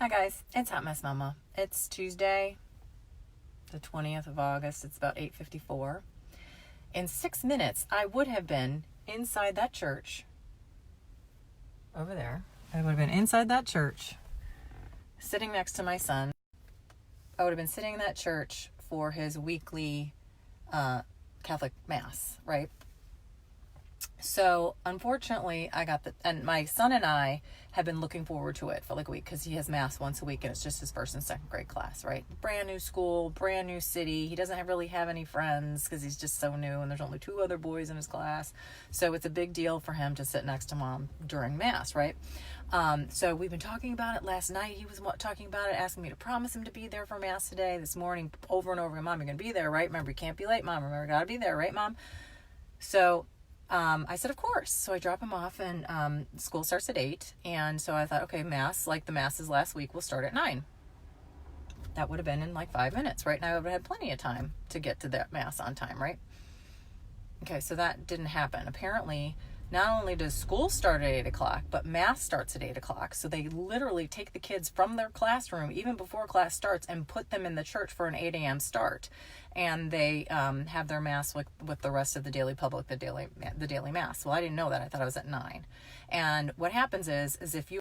Hi guys, it's Hot Mess Mama. It's Tuesday, the 20th of August. It's about 8:54. In 6 minutes, I would have been inside that church. Over there. I would have been inside that church, sitting next to my son. I would have been sitting in that church for his weekly Catholic Mass, right? So, unfortunately, and my son and I have been looking forward to it for like a week because he has Mass once a week and it's just his first and second grade class, right? Brand new school, brand new city. He doesn't really have any friends because he's just so new and there's only 2 other boys in his class. So it's a big deal for him to sit next to mom during Mass, right? So we've been talking about it. Last night he was talking about it, asking me to promise him to be there for Mass today. This morning, over and over again, Mom, you're going to be there, right? Remember, you can't be late, Mom. Remember, you got to be there, right, Mom? So I said, of course. So I drop him off and school starts at 8. And so I thought, okay, Mass, like the Masses last week, will start at 9. That would have been in like 5 minutes, right? And I would have had plenty of time to get to that Mass on time, right? Okay, so that didn't happen. Apparently, not only does school start at 8 o'clock, but Mass starts at 8 o'clock. So they literally take the kids from their classroom, even before class starts, and put them in the church for an 8 a.m. start. And they have their Mass with the rest of the daily public, the daily Mass. Well, I didn't know that. I thought I was at 9. And what happens is if you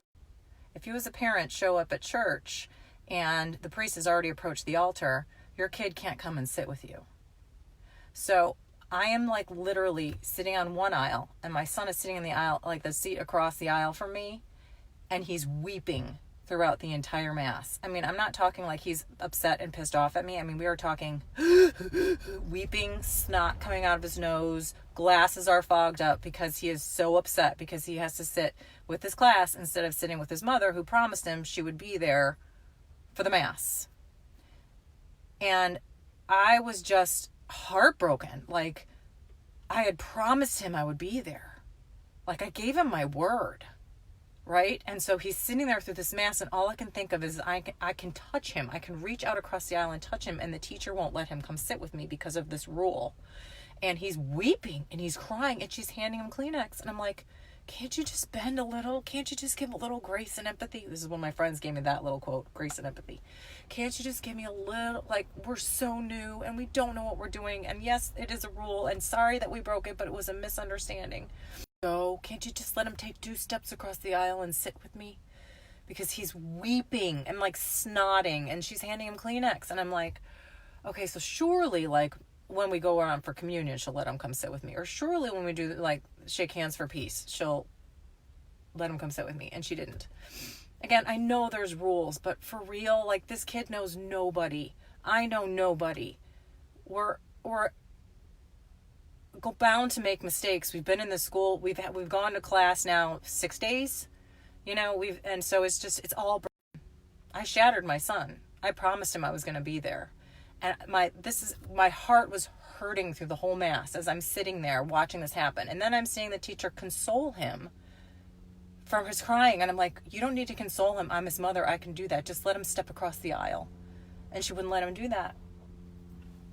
as a parent show up at church and the priest has already approached the altar, your kid can't come and sit with you. So I am like literally sitting on one aisle and my son is sitting in the aisle, like the seat across the aisle from me, and he's weeping throughout the entire Mass. I mean, I'm not talking like he's upset and pissed off at me. I mean, we are talking weeping, snot coming out of his nose, glasses are fogged up because he is so upset because he has to sit with his class instead of sitting with his mother who promised him she would be there for the Mass. And I was just heartbroken. Like, I had promised him I would be there. Like, I gave him my word, right? And so he's sitting there through this Mass, and all I can think of is I can touch him. I can reach out across the aisle and touch him, and the teacher won't let him come sit with me because of this rule. And he's weeping, and he's crying, and she's handing him Kleenex. And I'm like, can't you just bend a little? Can't you just give a little grace and empathy? This is when my friends gave me that little quote, grace and empathy. Can't you just give me a little, like, we're so new and we don't know what we're doing. And yes, it is a rule and sorry that we broke it, but it was a misunderstanding. So can't you just let him take 2 steps across the aisle and sit with me? Because he's weeping and like snotting and she's handing him Kleenex. And I'm like, okay, so surely like when we go around for communion, she'll let him come sit with me. Or surely when we do like shake hands for peace, she'll let him come sit with me. And she didn't. Again, I know there's rules, but for real, like this kid knows nobody. I know nobody. We're bound to make mistakes. We've been in this school. We've gone to class now 6 days. You know, and so it's all. I shattered my son. I promised him I was going to be there. And my heart was hurting through the whole Mass as I'm sitting there watching this happen. And then I'm seeing the teacher console him from his crying. And I'm like, you don't need to console him. I'm his mother. I can do that. Just let him step across the aisle. And she wouldn't let him do that.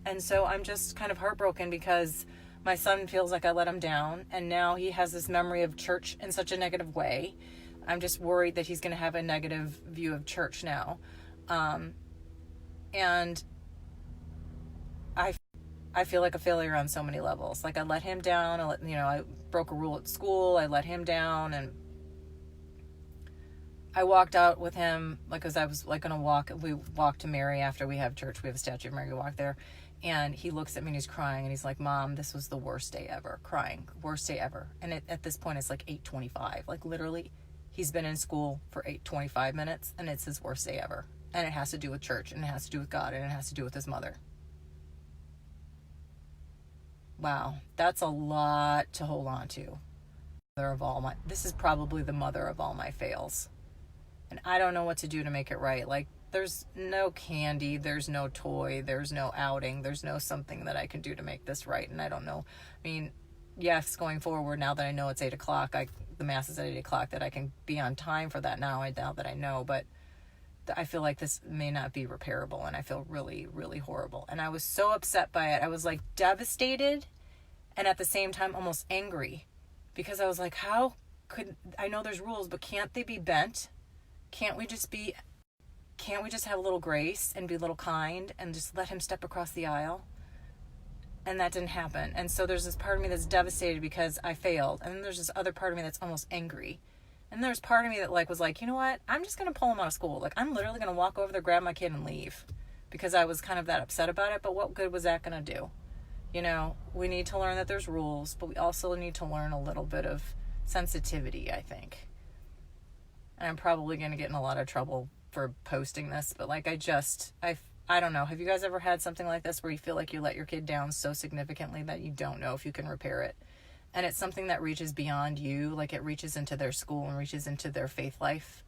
And so I'm just kind of heartbroken because my son feels like I let him down. And now he has this memory of church in such a negative way. I'm just worried that he's going to have a negative view of church now. And I feel like a failure on so many levels. Like I let him down. I broke a rule at school. I let him down, and I walked out with him like as I was like gonna walk. We walked to Mary after we have church. We have a statue of Mary. We walk there, and he looks at me and he's crying, and he's like, "Mom, this was the worst day ever." Crying, worst day ever. And at this point, it's like 8:25. Like literally, he's been in school for 25 minutes, and it's his worst day ever. And it has to do with church, and it has to do with God, and it has to do with his mother. Wow, that's a lot to hold on to. This is probably the mother of all my fails. And I don't know what to do to make it right. Like, there's no candy, there's no toy, there's no outing, there's no something that I can do to make this right. And I don't know. I mean, yes, going forward, now that I know it's 8 o'clock, the Mass is at 8 o'clock, that I can be on time for that now that I know. But I feel like this may not be repairable, and I feel really, really horrible. And I was so upset by it. I was like devastated and at the same time almost angry because I was like, how could, I know there's rules, but can't they be bent? Can't we just be can't we just have a little grace and be a little kind and just let him step across the aisle? And that didn't happen. And so there's this part of me that's devastated because I failed. And then there's this other part of me that's almost angry. And there's part of me that was like, you know what? I'm just going to pull him out of school. Like, I'm literally going to walk over there, grab my kid and leave, because I was kind of that upset about it. But what good was that going to do? You know, we need to learn that there's rules, but we also need to learn a little bit of sensitivity, I think. And I'm probably going to get in a lot of trouble for posting this, but like, I don't know. Have you guys ever had something like this where you feel like you let your kid down so significantly that you don't know if you can repair it? And it's something that reaches beyond you, like it reaches into their school and reaches into their faith life.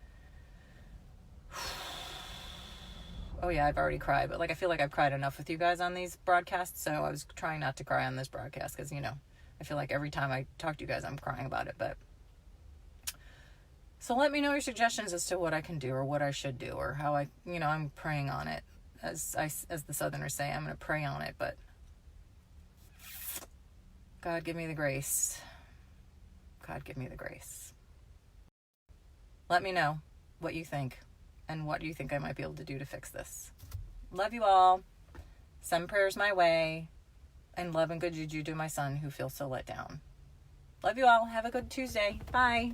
Oh yeah, I've already cried, but like, I feel like I've cried enough with you guys on these broadcasts, so I was trying not to cry on this broadcast because, you know, I feel like every time I talk to you guys, I'm crying about it. But so let me know your suggestions as to what I can do or what I should do or how I'm praying on it. As the Southerners say, I'm going to pray on it, but God, give me the grace. God, give me the grace. Let me know what you think and what do you think I might be able to do to fix this. Love you all. Send prayers my way, and love and good juju to my son who feels so let down. Love you all. Have a good Tuesday. Bye.